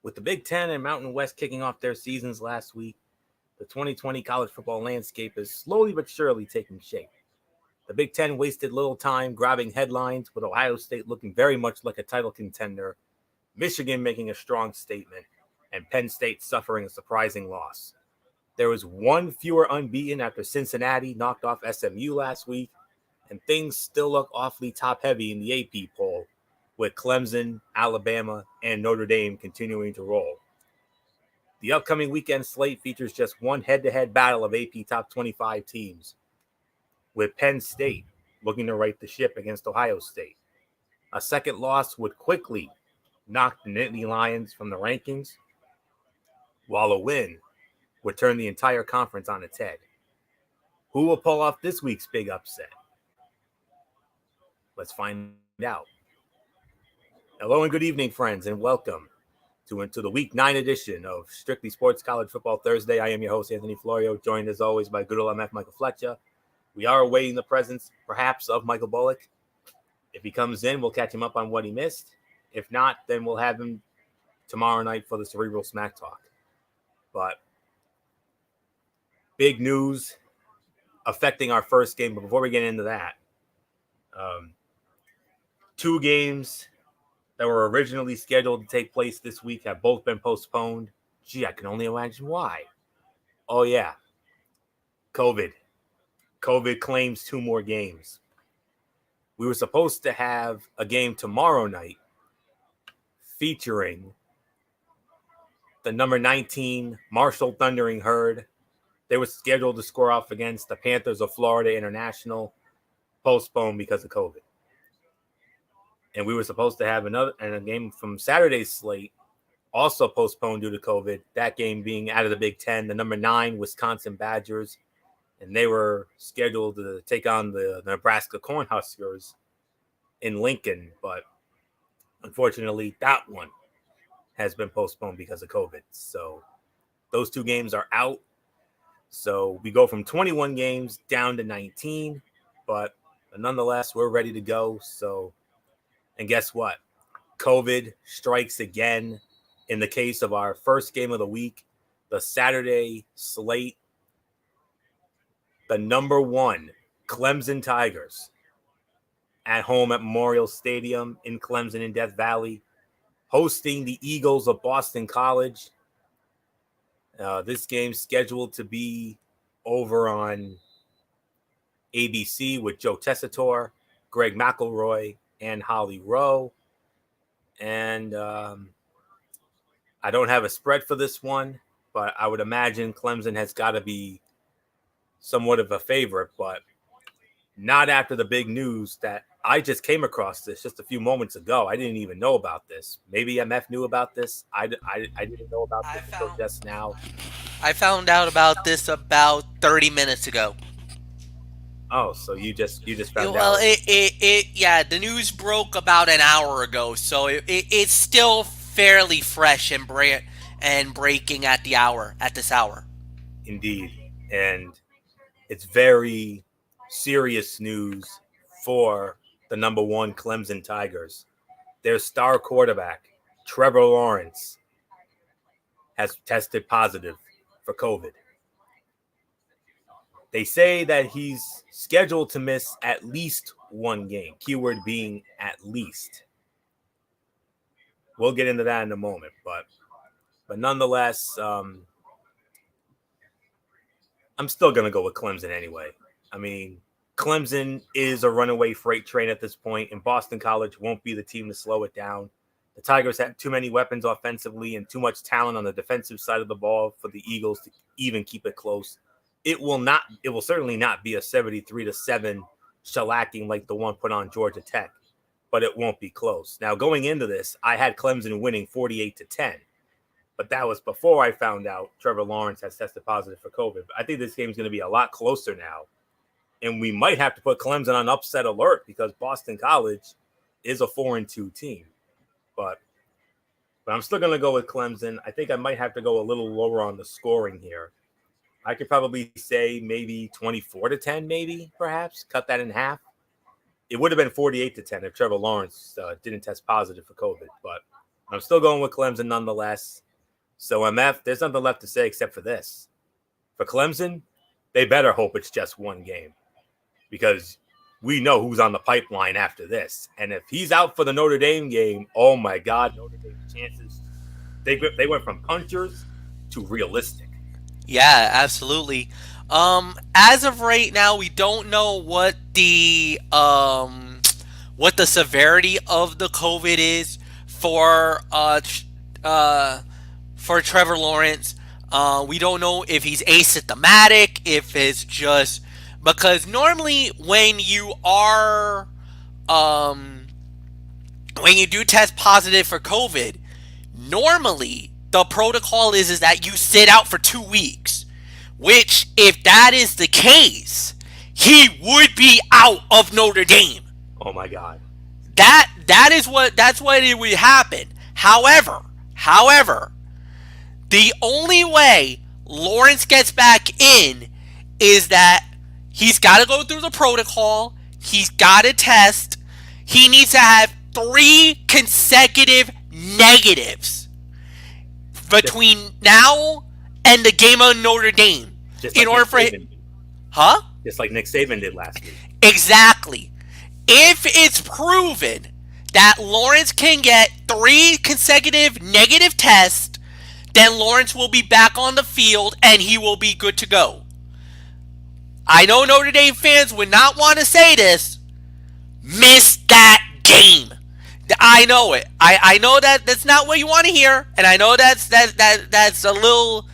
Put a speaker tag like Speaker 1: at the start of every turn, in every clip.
Speaker 1: With the Big Ten and Mountain West kicking off their seasons last week, the 2020 college football landscape is slowly but surely taking shape. The Big Ten wasted little time grabbing headlines, with Ohio State looking very much like a title contender, Michigan making a strong statement, and Penn State suffering a surprising loss. There was one fewer unbeaten after Cincinnati knocked off SMU last week, and things still look awfully top heavy in the AP poll, with Clemson, Alabama, and Notre Dame continuing to roll. The upcoming weekend slate features just one head to head battle of AP top 25 teams, with Penn State looking to right the ship against Ohio State. A second loss would quickly knock the Nittany Lions from the rankings, while a win would turn the entire conference on its head. Who will pull off this week's big upset? Let's find out. Hello and good evening, friends, and welcome to the Week 9 edition of Strictly Sports College Football Thursday. I am your host, Anthony Florio, joined as always by good old MF Michael Fletcher. We are awaiting the presence, perhaps, of Michael Bullock. If he comes in, we'll catch him up on what he missed. If not, then we'll have him tomorrow night for the Cerebral Smack Talk. But big news affecting our first game. But before we get into that, two games that were originally scheduled to take place this week have both been postponed. Gee, I can only imagine why. Oh, yeah. COVID. COVID claims two more games. We were supposed to have a game tomorrow night featuring the number 19 Marshall Thundering Herd. They were scheduled to score off against the Panthers of Florida International, postponed because of COVID. And we were supposed to have a game from Saturday's slate, also postponed due to COVID. That game being out of the Big Ten, the number 9 Wisconsin Badgers, and they were scheduled to take on the Nebraska Cornhuskers in Lincoln, but unfortunately, that one has been postponed because of COVID. So those two games are out. So we go from 21 games down to 19, but nonetheless, we're ready to go. And guess what? COVID strikes again in the case of our first game of the week, the Saturday slate. The number 1 Clemson Tigers at home at Memorial Stadium in Clemson in Death Valley, hosting the Eagles of Boston College. This game's scheduled to be over on ABC with Joe Tessitore, Greg McElroy, and Holly Rowe. And I don't have a spread for this one, but I would imagine Clemson has got to be somewhat of a favorite, but not after the big news that I just came across this just a few moments ago. I didn't even know about this. Maybe MF knew about this. I didn't know about this until just now.
Speaker 2: I found out about this about 30 minutes ago.
Speaker 1: Oh, so you just found
Speaker 2: Well,
Speaker 1: out.
Speaker 2: yeah, the news broke about an hour ago, so it's still fairly fresh and breaking at this hour.
Speaker 1: Indeed. And it's very serious news for the number 1 Clemson Tigers. Their star quarterback, Trevor Lawrence, has tested positive for COVID. They say that he's scheduled to miss at least one game, keyword being at least. We'll get into that in a moment, but nonetheless, I'm still going to go with Clemson anyway. I mean, Clemson is a runaway freight train at this point, and Boston College won't be the team to slow it down. The Tigers have too many weapons offensively and too much talent on the defensive side of the ball for the Eagles to even keep it close. It will certainly not be a 73-7 shellacking like the one put on Georgia Tech, but it won't be close. Now, going into this, I had Clemson winning 48-10, but that was before I found out Trevor Lawrence has tested positive for COVID. I think this game's going to be a lot closer now, and we might have to put Clemson on upset alert because Boston College is a 4-2 team. But I'm still going to go with Clemson. I think I might have to go a little lower on the scoring here. I could probably say maybe 24-10, maybe, perhaps. Cut that in half. It would have been 48-10 if Trevor Lawrence didn't test positive for COVID. But I'm still going with Clemson nonetheless. So, MF, there's nothing left to say except for this. For Clemson, they better hope it's just one game because we know who's on the pipeline after this. And if he's out for the Notre Dame game, oh my God, Notre Dame's chances, they went from punchers to realistic.
Speaker 2: Yeah, absolutely. As of right now, we don't know what the severity of the COVID is for Trevor Lawrence. We don't know if he's asymptomatic, if it's just because normally when you do test positive for COVID, normally the protocol is that you sit out for 2 weeks, which if that is the case, he would be out of Notre Dame.
Speaker 1: Oh my God.
Speaker 2: That's what it would happen. However, the only way Lawrence gets back in is that he's got to go through the protocol. He's got to test. He needs to have 3 consecutive negatives between now and the game of Notre Dame.
Speaker 1: Just
Speaker 2: in
Speaker 1: like
Speaker 2: order
Speaker 1: Nick
Speaker 2: for
Speaker 1: Saban.
Speaker 2: him, huh?
Speaker 1: Just like Nick Saban did last week.
Speaker 2: Exactly. If it's proven that Lawrence can get 3 consecutive negative tests, then Lawrence will be back on the field and he will be good to go. I know Notre Dame fans would not want to say this. Miss that game. I know it. I know that that's not what you want to hear, and I know that's a little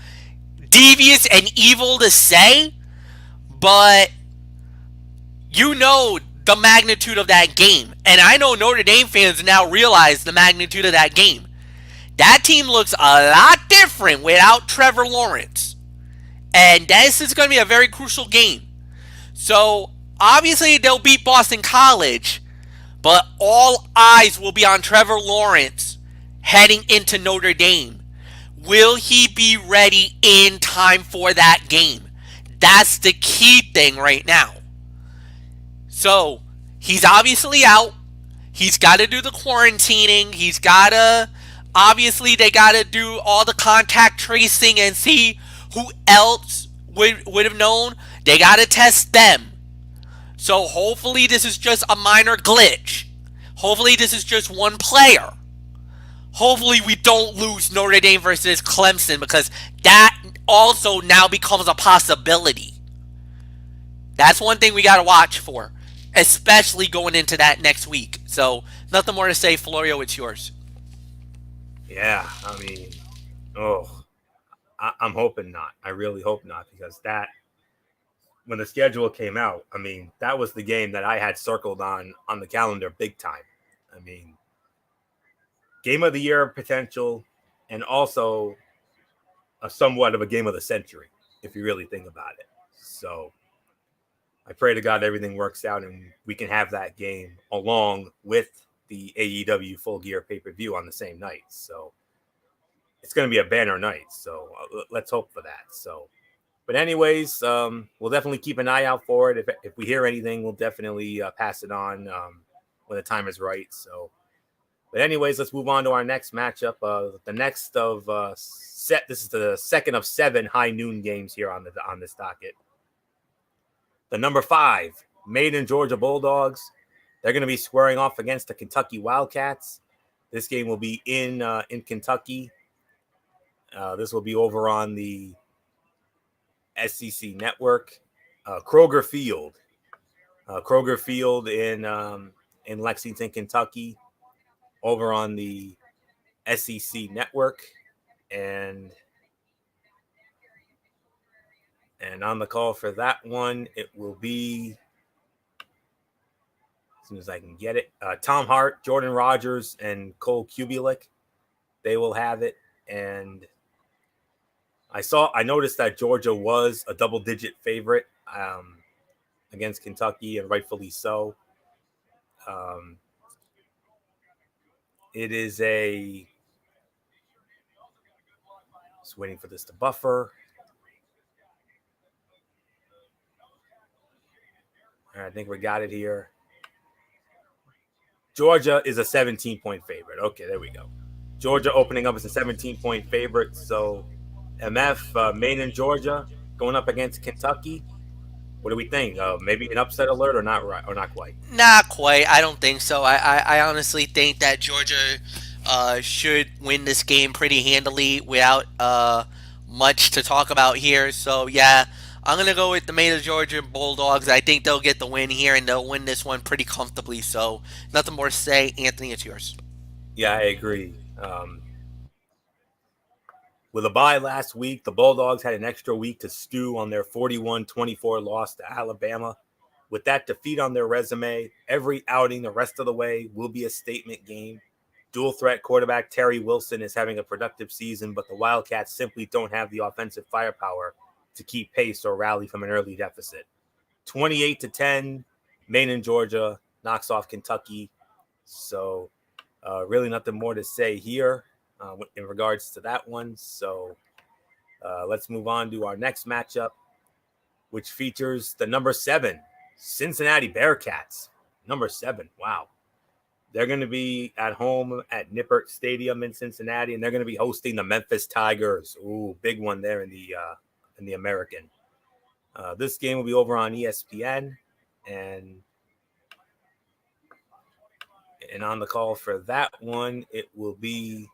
Speaker 2: devious and evil to say, but you know the magnitude of that game. And I know Notre Dame fans now realize the magnitude of that game. That team looks a lot different without Trevor Lawrence. And this is going to be a very crucial game. So, obviously, they'll beat Boston College, but all eyes will be on Trevor Lawrence heading into Notre Dame. Will he be ready in time for that game? That's the key thing right now. So, he's obviously out. He's got to do the quarantining. He's got to, obviously, they got to do all the contact tracing and see who else would have known. They got to test them. So, hopefully, this is just a minor glitch. Hopefully, this is just one player. Hopefully, we don't lose Notre Dame versus Clemson because that also now becomes a possibility. That's one thing we got to watch for, especially going into that next week. So, nothing more to say. Florio, it's yours.
Speaker 1: Yeah, I mean, I'm hoping not. I really hope not because when the schedule came out, I mean, that was the game that I had circled on the calendar big time. I mean, game of the year potential and also a somewhat of a game of the century, if you really think about it. So I pray to God everything works out and we can have that game along with the AEW Full Gear pay-per-view on the same night. So it's going to be a banner night. So let's hope for that. So, but anyways, we'll definitely keep an eye out for it. If we hear anything, we'll definitely pass it on when the time is right. So, but anyways, let's move on to our next matchup. The next of this is the second of 7 high noon games here on this docket. The number 5, Made in Georgia Bulldogs. They're going to be squaring off against the Kentucky Wildcats. This game will be in Kentucky. This will be over on the SEC Network. Kroger Field. Kroger Field in Lexington, Kentucky, over on the SEC Network. And on the call for that one, it will be, as soon as I can get it, Tom Hart, Jordan Rogers, and Cole Kubelik. They will have it. And I noticed that Georgia was a double-digit favorite against Kentucky, and rightfully so. It is just waiting for this to buffer. All right, I think we got it here. Georgia is a 17-point favorite. Okay, there we go. Georgia opening up as a 17-point favorite. So MF, Maine and Georgia going up against Kentucky. What do we think? Maybe an upset alert or not? Right or not quite?
Speaker 2: Not quite. I don't think so. I honestly think that Georgia should win this game pretty handily without much to talk about here. So yeah, I'm gonna go with the Maine of Georgia Bulldogs. I think they'll get the win here and they'll win this one pretty comfortably. So nothing more to say. Anthony, it's yours.
Speaker 1: Yeah, I agree. With a bye last week, the Bulldogs had an extra week to stew on their 41-24 loss to Alabama. With that defeat on their resume, every outing the rest of the way will be a statement game. Dual threat quarterback Terry Wilson is having a productive season, but the Wildcats simply don't have the offensive firepower to keep pace or rally from an early deficit. 28-10, Maine and Georgia knocks off Kentucky. So really nothing more to say here in regards to that one. So let's move on to our next matchup, which features the number 7 Cincinnati Bearcats. Number 7. Wow. They're going to be at home at Nippert Stadium in Cincinnati, and they're going to be hosting the Memphis Tigers. Ooh, big one there in the American. This game will be over on ESPN, and on the call for that one, it will be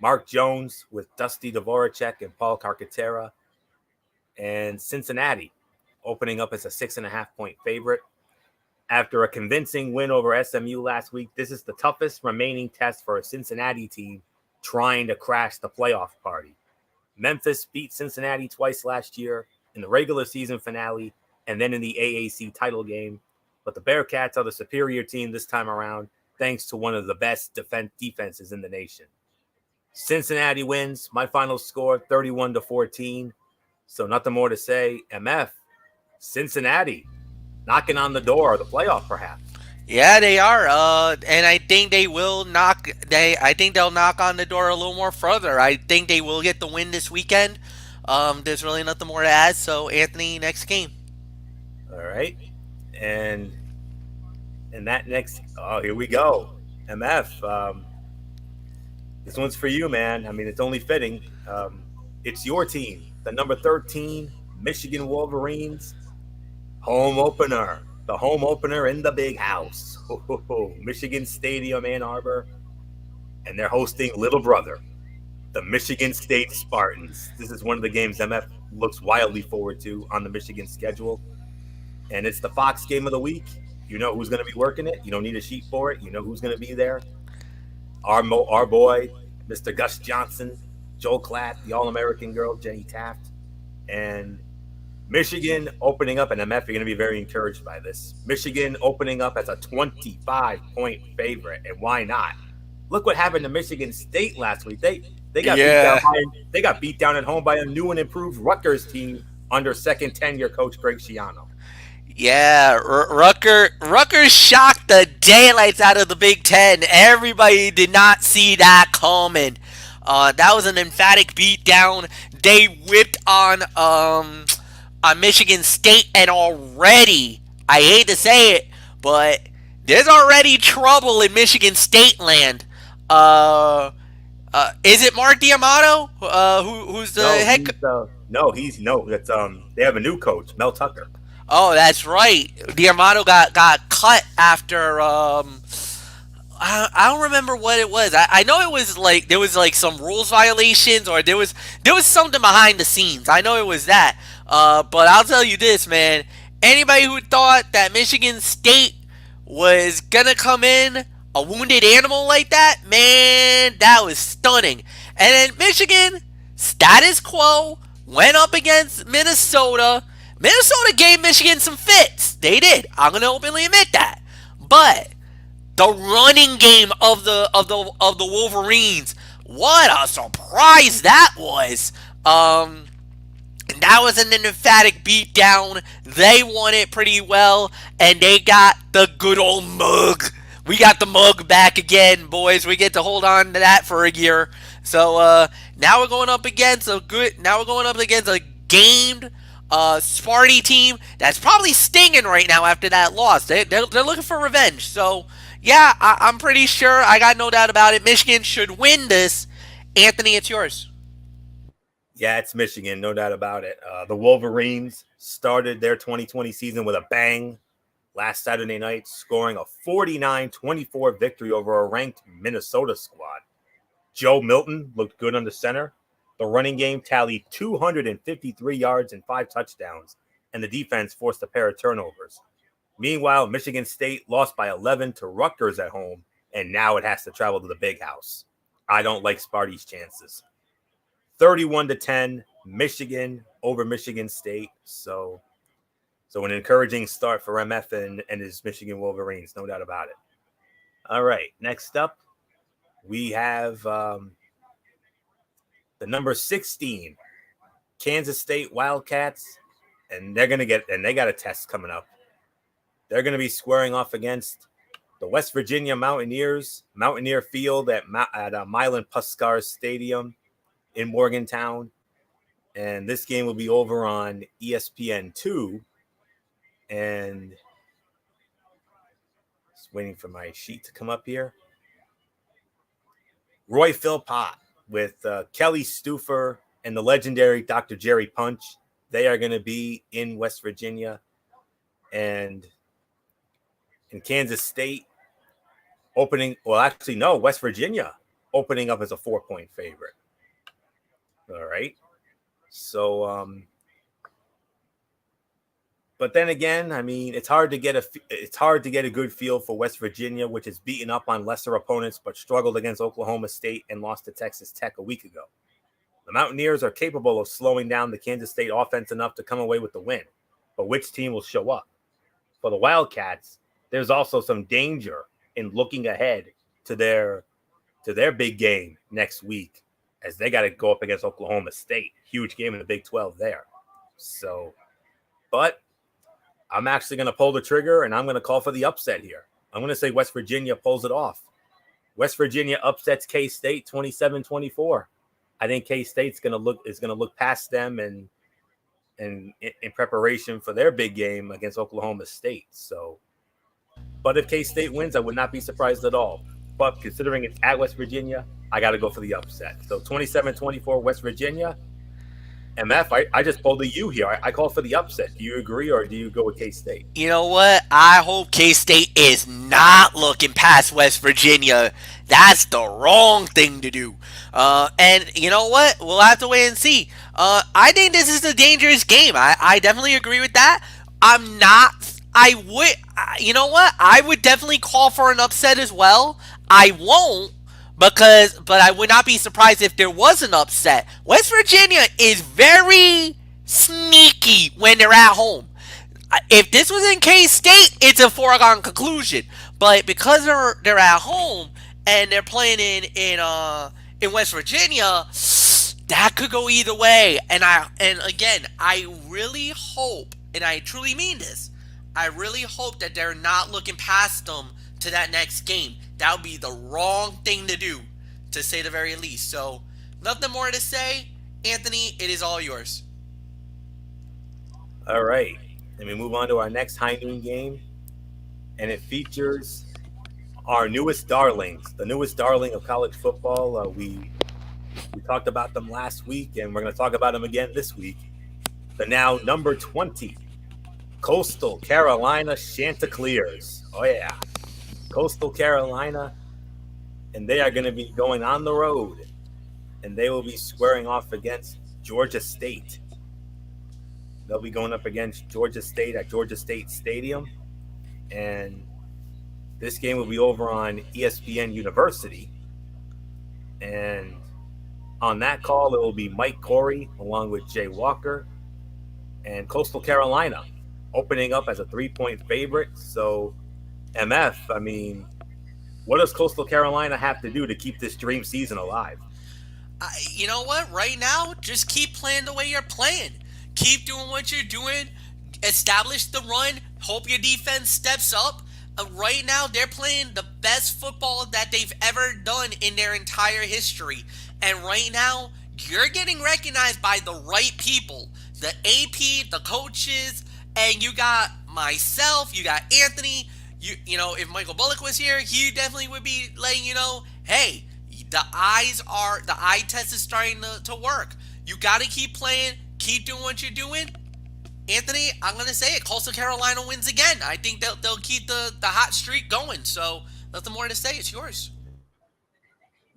Speaker 1: Mark Jones with Dusty Dvoracek and Paul Carcaterra, and Cincinnati opening up as a 6.5-point favorite. After a convincing win over SMU last week, this is the toughest remaining test for a Cincinnati team trying to crash the playoff party. Memphis beat Cincinnati twice last year in the regular season finale and then in the AAC title game, but the Bearcats are the superior team this time around thanks to one of the best defenses in the nation. Cincinnati wins. My final score, 31-14. So nothing more to say. MF, Cincinnati, knocking on the door of the playoff, perhaps.
Speaker 2: Yeah, they are. And I think they will knock. I think they'll knock on the door a little more further. I think they will get the win this weekend. There's really nothing more to add. So Anthony, next game.
Speaker 1: All right, and that next. Oh, here we go. MF. This one's for you, man. I mean, it's only fitting. It's your team, the number 13 Michigan Wolverines. Home opener. The home opener in the big house. Michigan Stadium, Ann Arbor. And they're hosting little brother, the Michigan State Spartans. This is one of the games MF looks wildly forward to on the Michigan schedule. And it's the Fox game of the week. You know who's going to be working it. You don't need a sheet for it. You know who's going to be there. Our boy, Mr. Gus Johnson, Joel Klatt, the All-American girl, Jenny Taft, and Michigan opening up, and MF, you're going to be very encouraged by this. Michigan opening up as a 25-point favorite, and why not? Look what happened to Michigan State last week. They got beat down at home by a new and improved Rutgers team under second tenure coach Greg Schiano.
Speaker 2: Yeah, Rutgers shocked the daylights out of the Big Ten. Everybody did not see that coming. That was an emphatic beatdown. They whipped on Michigan State, and already, I hate to say it, but there's already trouble in Michigan State land. Is it Mark D'Amato? Who's the head?
Speaker 1: That's they have a new coach, Mel Tucker.
Speaker 2: Oh, that's right. D'Amato got cut after I don't remember what it was. I know it was like there was like some rules violations, or there was something behind the scenes. I know it was that. But I'll tell you this, man. Anybody who thought that Michigan State was gonna come in a wounded animal like that, man, that was stunning. And then Michigan, status quo, went up against Minnesota. Minnesota gave Michigan some fits. They did. I'm gonna openly admit that. But the running game of the Wolverines, what a surprise that was. That was an emphatic beatdown. They won it pretty well, and they got the good old mug. We got the mug back again, boys. We get to hold on to that for a year. So now we're going up against a gamed Sparty team that's probably stinging right now after that loss. They're looking for revenge. So yeah, I'm pretty sure. I got no doubt about it. Michigan should win this, Anthony, it's yours.
Speaker 1: Yeah, it's Michigan, no doubt about it. The Wolverines started their 2020 season with a bang last Saturday night, scoring a 49-24 victory over a ranked Minnesota squad. Joe Milton looked good under center. The running game tallied 253 yards and 5 touchdowns, and the defense forced a pair of turnovers. Meanwhile, Michigan State lost by 11 to Rutgers at home, and now it has to travel to the Big House. I don't like Sparty's chances. 31-10, Michigan over Michigan State. So an encouraging start for MF and his Michigan Wolverines, no doubt about it. All right, next up, we have the number 16, Kansas State Wildcats, and they got a test coming up. They're going to be squaring off against the West Virginia Mountaineers, Mountaineer Field at Milan Puskar Stadium in Morgantown. And this game will be over on ESPN2. And just waiting for my sheet to come up here. Roy Philpott with Kelly Stufer and the legendary Dr. Jerry Punch. They are going to be in West Virginia. And in Kansas State, West Virginia opening up as a 4-point favorite. All right. So, but then again, I mean, it's hard to get a good feel for West Virginia, which is beaten up on lesser opponents, but struggled against Oklahoma State and lost to Texas Tech a week ago. The Mountaineers are capable of slowing down the Kansas State offense enough to come away with the win, but which team will show up? For the Wildcats, there's also some danger in looking ahead to their big game next week, as they got to go up against Oklahoma State. Huge game in the Big 12 there. So, but I'm actually going to pull the trigger, and I'm going to call for the upset here. I'm going to say West Virginia pulls it off. West Virginia upsets K-State 27-24. I think K-State's going to look past them and in preparation for their big game against Oklahoma State. So, but if K-State wins, I would not be surprised at all. But considering it's at West Virginia, I got to go for the upset. So 27-24 West Virginia. MF, I just pulled a U here. I call for the upset. Do you agree, or do you go with K-State?
Speaker 2: You know what? I hope K-State is not looking past West Virginia. That's the wrong thing to do. And you know what? We'll have to wait and see. I think this is a dangerous game. I definitely agree with that. You know what? I would definitely call for an upset as well. I won't. But I would not be surprised if there was an upset. West Virginia is very sneaky when they're at home. If this was in K-State, it's a foregone conclusion. But because they're at home and they're playing in West Virginia, that could go either way. And again, I really hope, and I truly mean this, I really hope that they're not looking past them to that next game. That would be the wrong thing to do, to say the very least. So, nothing more to say. Anthony, it is all yours.
Speaker 1: All right. Let me move on to our next high noon game. And it features our newest darlings, the newest darling of college football. We talked about them last week, and we're going to talk about them again this week. The now number 20, Coastal Carolina Chanticleers. Oh, yeah. Coastal Carolina, and they are going to be going on the road, and they will be squaring off against Georgia State. They'll be going up against Georgia State at Georgia State Stadium, and this game will be over on ESPN University. And on that call, it will be Mike Corey along with Jay Walker, and Coastal Carolina opening up as a 3-point favorite. So, MF, I mean, what does Coastal Carolina have to do to keep this dream season alive?
Speaker 2: You know what? Right now, just keep playing the way you're playing. Keep doing what you're doing. Establish the run. Hope your defense steps up. Right now, they're playing the best football that they've ever done in their entire history. And right now, you're getting recognized by the right people. The AP, the coaches, and you got myself, you got Anthony. You know, if Michael Bullock was here, he definitely would be letting you know, hey, The eye test is starting to work. You got to keep playing, keep doing what you're doing. Anthony, I'm going to say it. Coastal Carolina wins again. I think they'll keep the hot streak going. So nothing more to say. It's yours.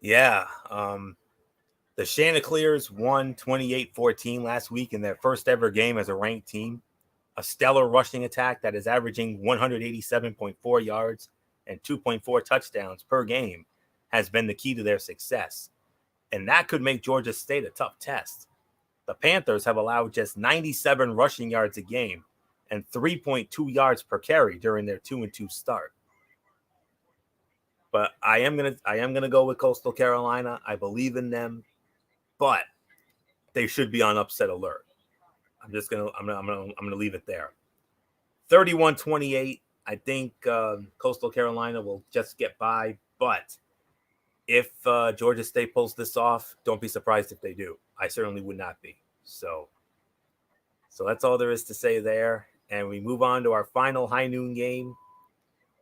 Speaker 1: Yeah. The Chanticleers won 28-14 last week in their first ever game as a ranked team. A stellar rushing attack that is averaging 187.4 yards and 2.4 touchdowns per game has been the key to their success. And that could make Georgia State a tough test. The Panthers have allowed just 97 rushing yards a game and 3.2 yards per carry during their 2-2 start. But I am gonna go with Coastal Carolina. I believe in them, but they should be on upset alert. I'm gonna leave it there. 31-28. I think Coastal Carolina will just get by, but if Georgia State pulls this off, don't be surprised if they do. I certainly would not be. So that's all there is to say there. And we move on to our final high noon game,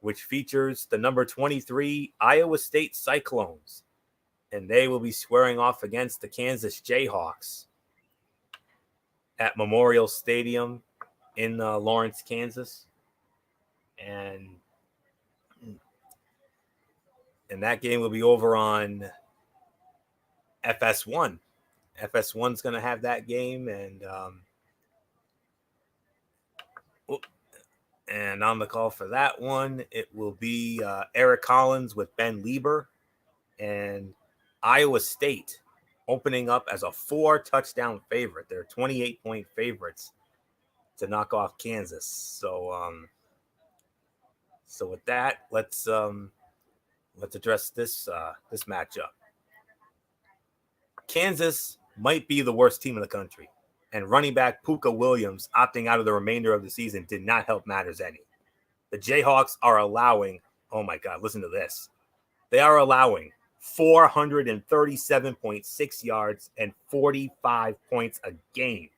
Speaker 1: which features the number 23 Iowa State Cyclones. And they will be squaring off against the Kansas Jayhawks at Memorial Stadium in Lawrence, Kansas. And that game will be over on FS1. FS1's going to have that game, and on the call for that one, it will be Eric Collins with Ben Lieber, and Iowa State opening up as a 4-touchdown favorite. They're 28-point favorites to knock off Kansas. So with that, let's address this matchup. Kansas might be the worst team in the country, and running back Puka Williams opting out of the remainder of the season did not help matters any. The Jayhawks are allowing, oh my God, listen to this. They are allowing 437.6 yards and 45 points a game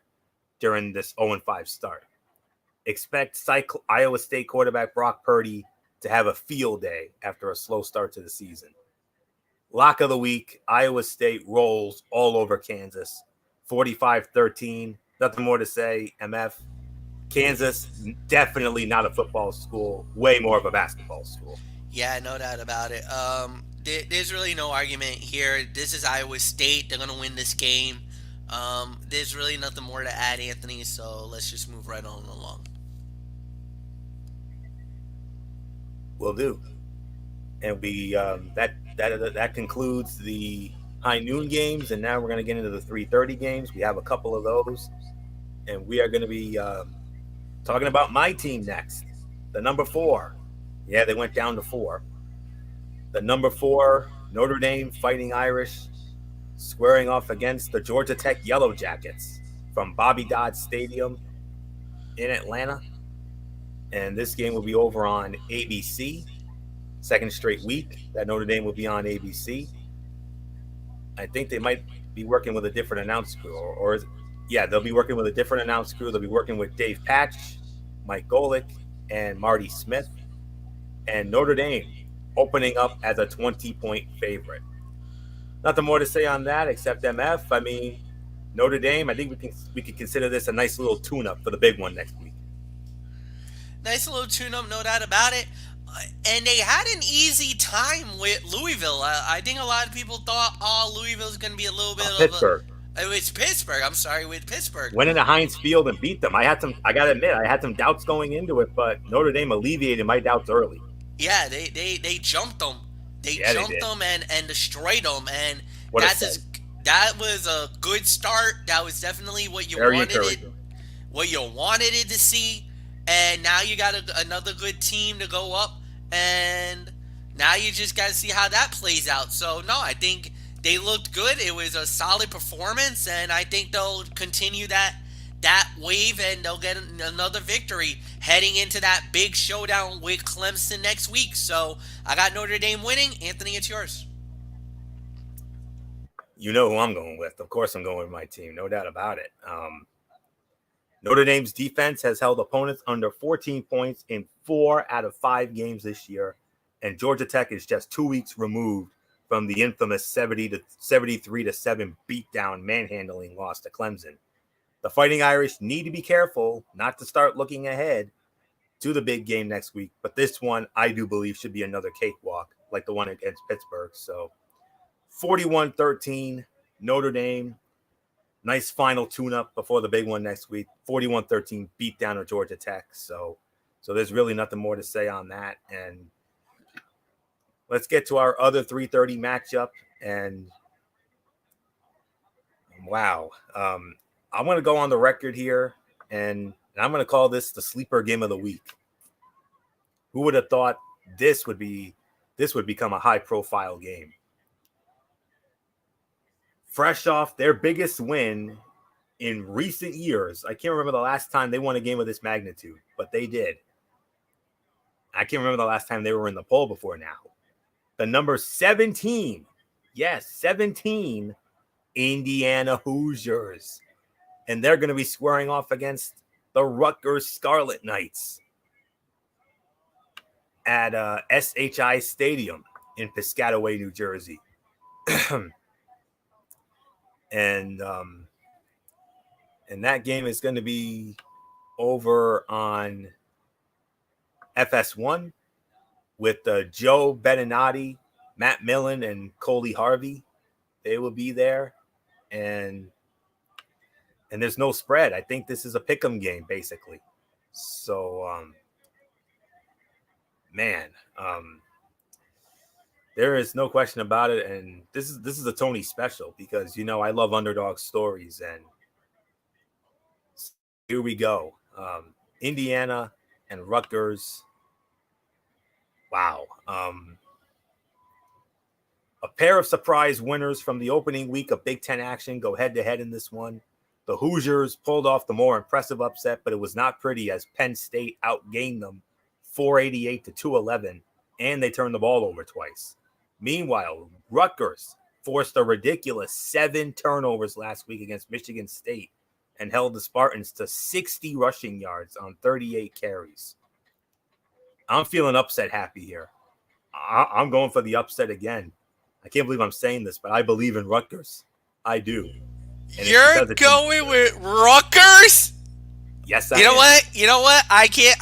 Speaker 1: during this 0-5 start. Expect Iowa State quarterback Brock Purdy to have a field day after a slow start to the season. Lock of the week, Iowa State rolls all over Kansas, 45-13. Nothing more to say, MF. Kansas, definitely not a football school, way more of a basketball school.
Speaker 2: Yeah, no doubt about it. There's really no argument here. This is Iowa State. They're going to win this game. There's really nothing more to add, Anthony, so let's just move right on along.
Speaker 1: Will do. And we that concludes the high noon games, and now we're going to get into the 3:30 games. We have a couple of those, and we are going to be talking about my team next, the number 4. Yeah, they went down to 4. The number 4 Notre Dame Fighting Irish squaring off against the Georgia Tech Yellow Jackets from Bobby Dodd Stadium in Atlanta. And this game will be over on ABC. Second straight week that Notre Dame will be on ABC. I think they might be working with a different announce crew. They'll be working with a different announce crew. They'll be working with Dave Patch, Mike Golick, and Marty Smith. And Notre Dame opening up as a 20-point favorite. Nothing more to say on that except MF. I mean, Notre Dame, I think we can consider this a nice little tune-up for the big one next week.
Speaker 2: Nice little tune-up, no doubt about it. And they had an easy time with Louisville. I think a lot of people thought, Louisville's going to be a little bit of
Speaker 1: Pittsburgh.
Speaker 2: It's Pittsburgh. I'm sorry, with Pittsburgh.
Speaker 1: Went into Heinz Field and beat them. I got to admit, I had some doubts going into it, but Notre Dame alleviated my doubts early.
Speaker 2: Yeah, they jumped them. They jumped them and destroyed them. And that was a good start. That was definitely what you wanted it to see. And now you got another good team to go up, and now you just got to see how that plays out. So, no, I think they looked good. It was a solid performance, and I think they'll continue that wave, and they'll get another victory heading into that big showdown with Clemson next week. So, I got Notre Dame winning. Anthony, it's yours.
Speaker 1: You know who I'm going with. Of course I'm going with my team. No doubt about it. Notre Dame's defense has held opponents under 14 points in 4 out of 5 games this year, and Georgia Tech is just 2 weeks removed from the infamous 73-7 beatdown manhandling loss to Clemson. The Fighting Irish need to be careful not to start looking ahead to the big game next week. But this one, I do believe, should be another cakewalk like the one against Pittsburgh. So 41-13, Notre Dame. Nice final tune-up before the big one next week. 41-13 beat down of Georgia Tech. So there's really nothing more to say on that. And let's get to our other 3:30 matchup. And wow, I'm going to go on the record here, and I'm going to call this the sleeper game of the week. Who would have thought this would become a high-profile game? Fresh off their biggest win in recent years. I can't remember the last time they won a game of this magnitude, but they did. I can't remember the last time they were in the poll before now. The number 17, yes, 17, Indiana Hoosiers. And they're going to be squaring off against the Rutgers Scarlet Knights at SHI Stadium in Piscataway, New Jersey. And that game is going to be over on FS1 with Joe Beninati, Matt Millen, and Coley Harvey. They will be there, and there's no spread. I think this is a pick'em game, basically. So, there is no question about it, and this is a Tony special because I love underdog stories, and here we go. Indiana and Rutgers. Wow. A pair of surprise winners from the opening week of Big Ten action go head-to-head in this one. The Hoosiers pulled off the more impressive upset, but it was not pretty as Penn State outgained them 488-211, and they turned the ball over twice. Meanwhile, Rutgers forced a ridiculous 7 turnovers last week against Michigan State and held the Spartans to 60 rushing yards on 38 carries. I'm feeling upset happy here. I'm going for the upset again. I can't believe I'm saying this, but I believe in Rutgers. I do. And
Speaker 2: you're going with Rutgers?
Speaker 1: Yes, I am.
Speaker 2: You know what? I can't.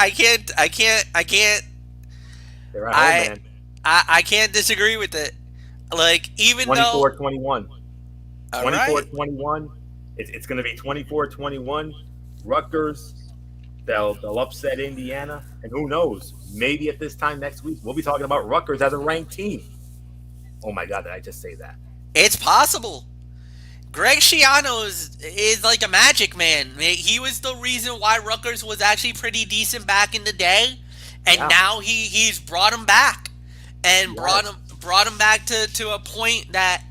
Speaker 1: They're at home, man.
Speaker 2: I can't disagree with it. Like, even
Speaker 1: 24-21.
Speaker 2: 24-21.
Speaker 1: It's going to be 24-21. Rutgers, they'll upset Indiana. And who knows? Maybe at this time next week, we'll be talking about Rutgers as a ranked team. Oh, my God, did I just say that?
Speaker 2: It's possible. Greg Schiano is like a magic man. He was the reason why Rutgers was actually pretty decent back in the day. And now he's brought him back. And brought him back to a point that,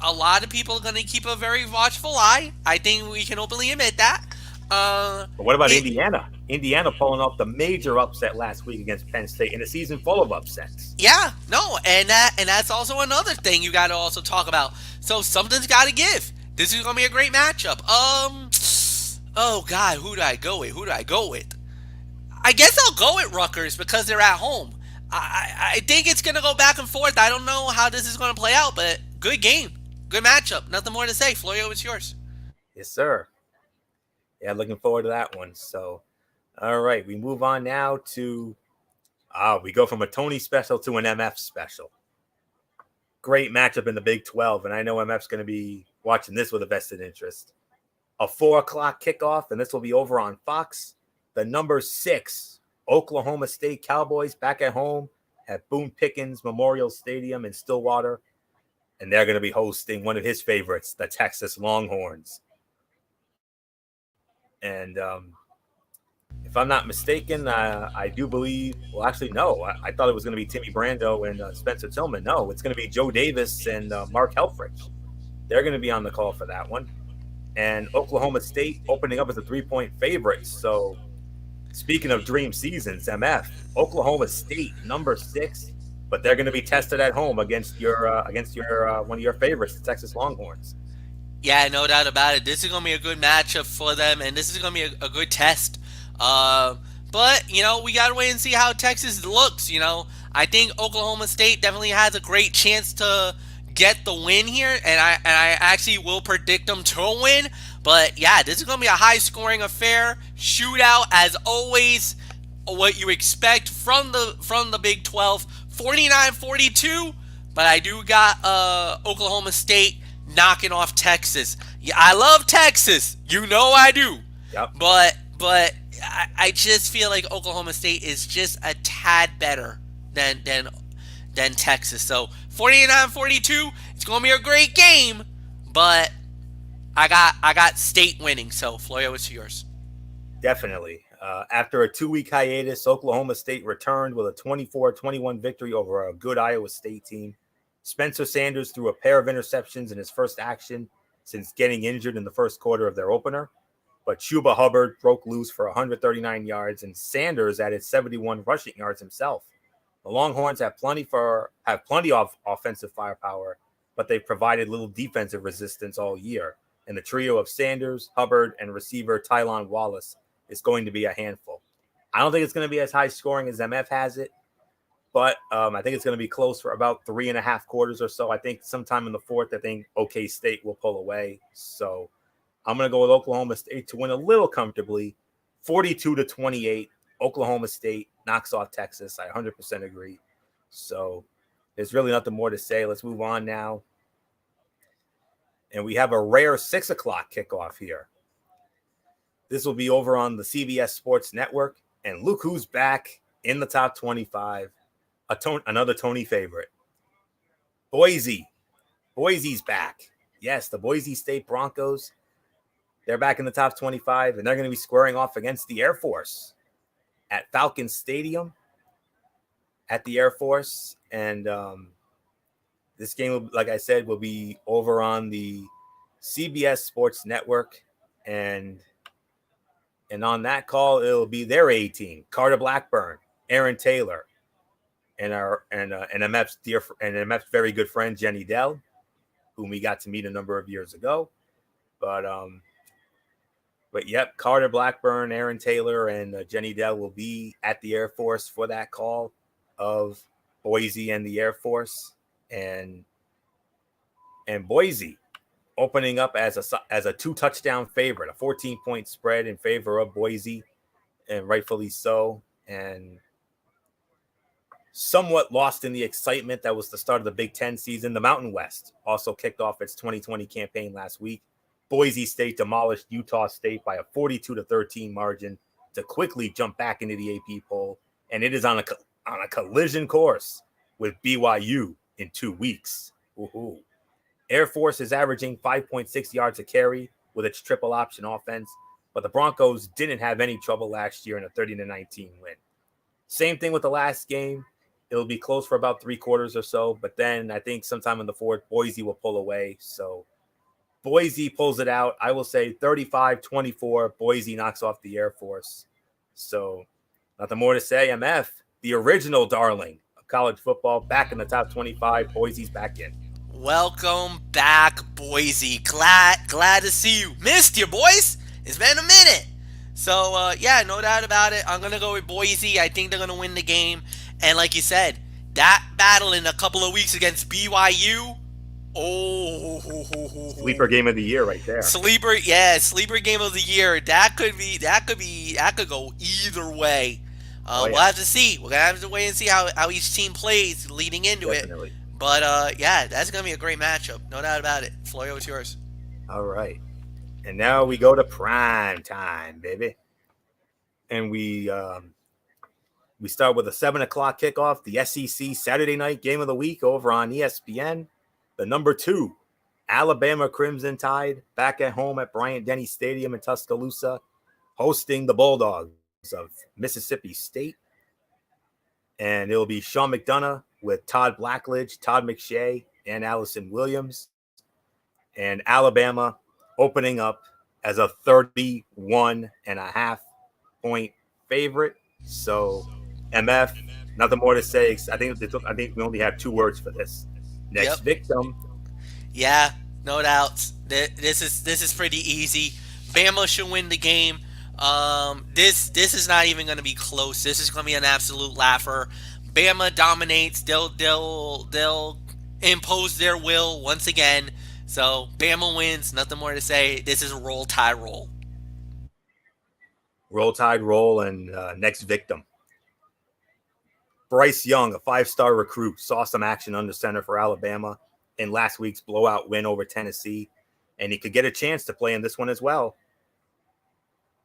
Speaker 2: a lot of people are going to keep a very watchful eye. I think we can openly admit that.
Speaker 1: But what about Indiana? Indiana pulling off the major upset last week against Penn State in a season full of upsets.
Speaker 2: Yeah, no, and that's also another thing you got to also talk about. So something's got to give. This is going to be a great matchup. Oh God, who do I go with? I guess I'll go with Rutgers because they're at home. I think it's going to go back and forth. I don't know how this is going to play out, but good game. Good matchup. Nothing more to say. Florio, it's yours.
Speaker 1: Yes, sir. Yeah, looking forward to that one. So, all right, we move on now to, we go from a Tony special to an MF special. Great matchup in the Big 12, and I know MF's going to be watching this with a vested interest. A 4 o'clock kickoff, and this will be over on Fox. The number 6 Oklahoma State Cowboys back at home at Boone Pickens Memorial Stadium in Stillwater, and they're going to be hosting one of his favorites, the Texas Longhorns. And if I'm not mistaken, I do believe – well, actually, no. I thought it was going to be Timmy Brando and Spencer Tillman. No, it's going to be Joe Davis and Mark Helfrich. They're going to be on the call for that one. And Oklahoma State opening up as a 3-point favorite. So, speaking of dream seasons, MF, Oklahoma State, number 6, but they're going to be tested at home against your one of your favorites, the Texas Longhorns.
Speaker 2: Yeah, no doubt about it. This is going to be a good matchup for them, and this is going to be a good test. But, we got to wait and see how Texas looks, I think Oklahoma State definitely has a great chance to get the win here, and I actually will predict them to win. But yeah, this is gonna be a high scoring affair, shootout as always. What you expect from the Big 12, 49-42. But I do got Oklahoma State knocking off Texas. Yeah, I love Texas. You know I do.
Speaker 1: Yep.
Speaker 2: But I just feel like Oklahoma State is just a tad better than Texas. So 49-42, it's gonna be a great game, but I got State winning. So Florio, it's yours.
Speaker 1: Definitely. After a 2-week hiatus, Oklahoma State returned with a 24-21 victory over a good Iowa State team. Spencer Sanders threw a pair of interceptions in his first action since getting injured in the first quarter of their opener. But Chuba Hubbard broke loose for 139 yards, and Sanders added 71 rushing yards himself. The Longhorns have plenty of offensive firepower, but they've provided little defensive resistance all year. And the trio of Sanders, Hubbard, and receiver Tylon Wallace is going to be a handful. I don't think it's going to be as high scoring as MF has it, but I think it's going to be close for about 3.5 quarters or so. I think sometime in the fourth, I think OK State will pull away. So I'm going to go with Oklahoma State to win a little comfortably, 42-28. Oklahoma State knocks off Texas. I 100% agree. So there's really nothing more to say. Let's move on now. And we have a rare 6 o'clock kickoff here. This will be over on the CBS Sports Network. And look who's back in the top 25. Another Tony favorite. Boise. Boise's back. Yes, the Boise State Broncos. They're back in the top 25, and they're going to be squaring off against the Air Force at Falcon Stadium at the Air Force. And this game, like I said, will be over on the CBS Sports Network. And on that call, it'll be their A team: Carter Blackburn, Aaron Taylor, and MF's very good friend Jenny Dell, whom we got to meet a number of years ago. But yep, Carter Blackburn, Aaron Taylor, and Jenny Dell will be at the Air Force for that call of Boise and the Air Force, and Boise opening up as a 2-touchdown favorite, a 14-point spread in favor of Boise, and rightfully so. And somewhat lost in the excitement that was the start of the Big Ten season. The Mountain West also kicked off its 2020 campaign last week. Boise State demolished Utah State by a 42-13 margin to quickly jump back into the AP poll, and it is on a collision course with BYU in 2 weeks. Woohoo. Air Force is averaging 5.6 yards a carry with its triple option offense, but the Broncos didn't have any trouble last year in a 30-19 win. Same thing with the last game. It'll be close for about 3 quarters or so, but then I think sometime in the fourth, Boise will pull away. So Boise pulls it out. I will say 35-24. Boise knocks off the Air Force. So nothing more to say. MF, the original darling of college football, back in the top 25. Boise's back in.
Speaker 2: Welcome back, Boise. Glad to see you. Missed you, boys. It's been a minute. So, yeah, no doubt about it. I'm going to go with Boise. I think they're going to win the game. And like you said, that battle in a couple of weeks against BYU,
Speaker 1: sleeper game of the year right there.
Speaker 2: Sleeper game of the year. That could go either way. We'll have to see. We're gonna have to wait and see how each team plays leading into
Speaker 1: Definitely.
Speaker 2: it. But yeah, that's gonna be a great matchup, no doubt about it. Florio, it's yours.
Speaker 1: All right, and now we go to prime time, baby, and we start with a 7 o'clock kickoff, the SEC Saturday night game of the week over on ESPN. The number 2 Alabama Crimson Tide back at home at Bryant-Denny Stadium in Tuscaloosa, hosting the Bulldogs of Mississippi State. And it'll be Sean McDonough with Todd Blackledge, Todd McShay, and Allison Williams. And Alabama opening up as a 31.5 point favorite. So, MF, nothing more to say. I think we only have 2 words for this. Next victim.
Speaker 2: Yeah, no doubt. This is pretty easy. Bama should win the game. This is not even going to be close. This is going to be an absolute laugher. Bama dominates. They'll impose their will once again. So Bama wins. Nothing more to say. This is Roll Tide Roll.
Speaker 1: Roll Tide Roll, and next victim. Bryce Young, a 5-star recruit, saw some action under center for Alabama in last week's blowout win over Tennessee, and he could get a chance to play in this one as well.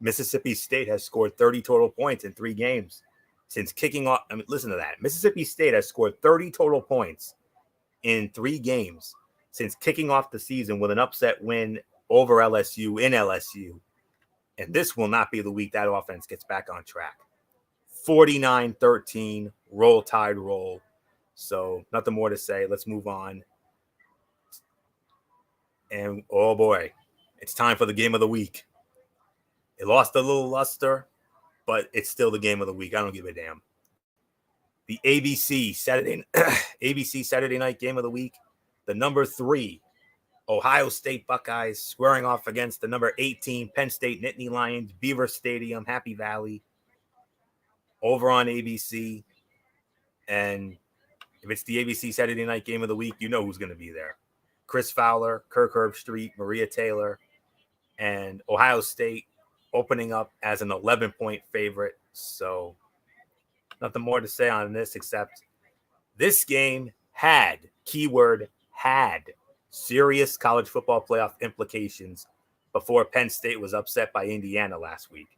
Speaker 1: Mississippi State has scored 30 total points in 3 games since kicking off. I mean, listen to that. Mississippi State has scored 30 total points in 3 games since kicking off the season with an upset win over LSU in LSU. And this will not be the week that offense gets back on track. 49-13, Roll Tide Roll. So nothing more to say. Let's move on. And oh boy, it's time for the game of the week. It lost a little luster, but it's still the game of the week. I don't give a damn. The ABC Saturday night game of the week. The number 3 Ohio State Buckeyes squaring off against the number 18 Penn State Nittany Lions, Beaver Stadium, Happy Valley, over on ABC. And if it's the ABC Saturday night game of the week, you know who's going to be there. Chris Fowler, Kirk Herbstreit, Maria Taylor, and Ohio State opening up as an 11-point favorite. So nothing more to say on this except this game had, keyword had, serious college football playoff implications before Penn State was upset by Indiana last week.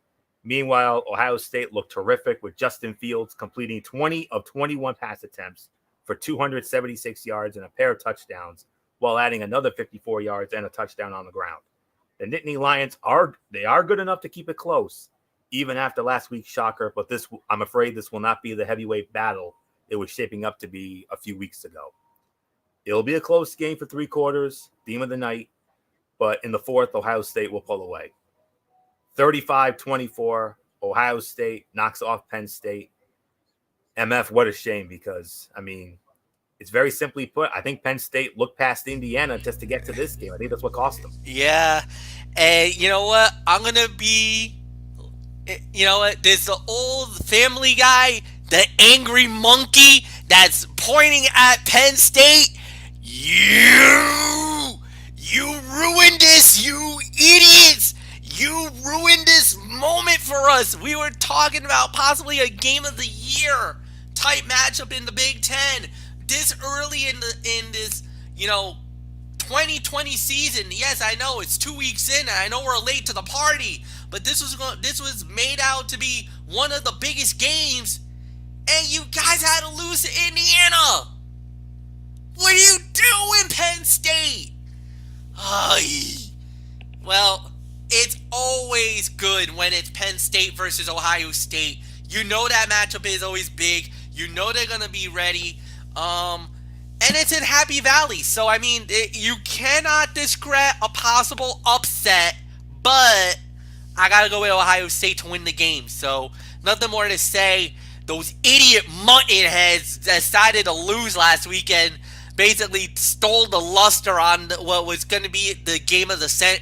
Speaker 1: Meanwhile, Ohio State looked terrific with Justin Fields completing 20 of 21 pass attempts for 276 yards and a pair of touchdowns, while adding another 54 yards and a touchdown on the ground. The Nittany Lions are good enough to keep it close, even after last week's shocker, but I'm afraid this will not be the heavyweight battle it was shaping up to be a few weeks ago. It'll be a close game for 3 quarters, theme of the night, but in the 4th, Ohio State will pull away. 35-24, Ohio State knocks off Penn State. MF, what a shame, because, I mean, it's very simply put, I think Penn State looked past Indiana just to get to this game. I think that's what cost them.
Speaker 2: Yeah. And you know what? I'm going to be, you know what? There's the old Family Guy, the angry monkey that's pointing at Penn State. You ruined this, you idiots. You ruined this moment for us. We were talking about possibly a game of the year type matchup in the Big Ten. This early in this, 2020 season. Yes, I know it's 2 weeks in, and I know we're late to the party, but this was made out to be one of the biggest games, and you guys had to lose to Indiana. What are you doing, Penn State? Well, it's always good when it's Penn State versus Ohio State. You know that matchup is always big. You know they're going to be ready. And it's in Happy Valley. So, I mean, you cannot discredit a possible upset, but I got to go with Ohio State to win the game. So, nothing more to say. Those idiot mutton heads decided to lose last weekend. Basically stole the luster on what was going to be the game of the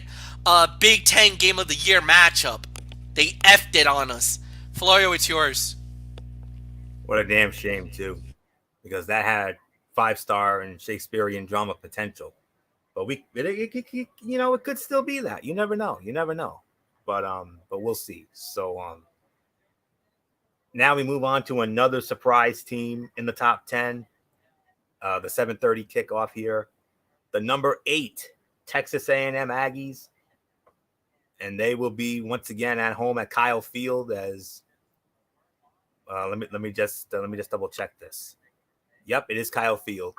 Speaker 2: Big Ten Game of the Year matchup. They effed it on us. Florio, it's yours.
Speaker 1: What a damn shame, too, because that had 5-star and Shakespearean drama potential. But it could still be that. You never know. But we'll see. So now we move on to another surprise team in the top 10. The 7:30 kickoff here. The number 8 Texas A&M Aggies, and they will be once again at home at Kyle Field. As let me just double check this. Yep, it is Kyle Field.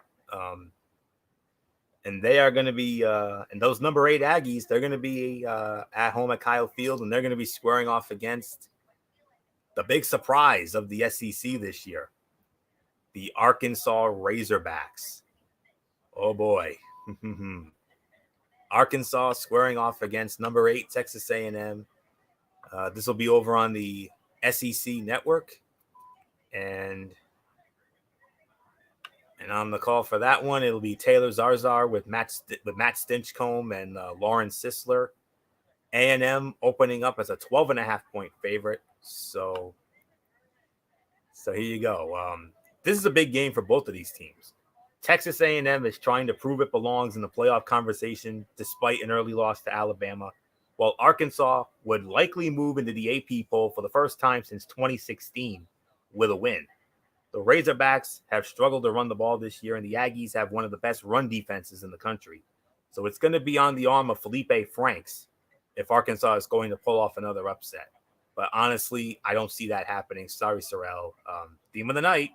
Speaker 1: And they are going to be and those number 8 Aggies, they're going to be at home at Kyle Field, and they're going to be squaring off against the big surprise of the SEC this year, the Arkansas Razorbacks. Oh boy. Arkansas squaring off against number 8 Texas A&M. This will be over on the SEC network. And on the call for that one, it'll be Taylor Zarzar with Matt Stinchcomb and Lauren Sisler. A&M opening up as a 12.5-point favorite. So here you go. This is a big game for both of these teams. Texas A&M is trying to prove it belongs in the playoff conversation despite an early loss to Alabama, while Arkansas would likely move into the AP poll for the first time since 2016 with a win. The Razorbacks have struggled to run the ball this year, and the Aggies have one of the best run defenses in the country. So it's going to be on the arm of Felipe Franks if Arkansas is going to pull off another upset. But honestly, I don't see that happening. Sorry, Sorrell. Theme of the night,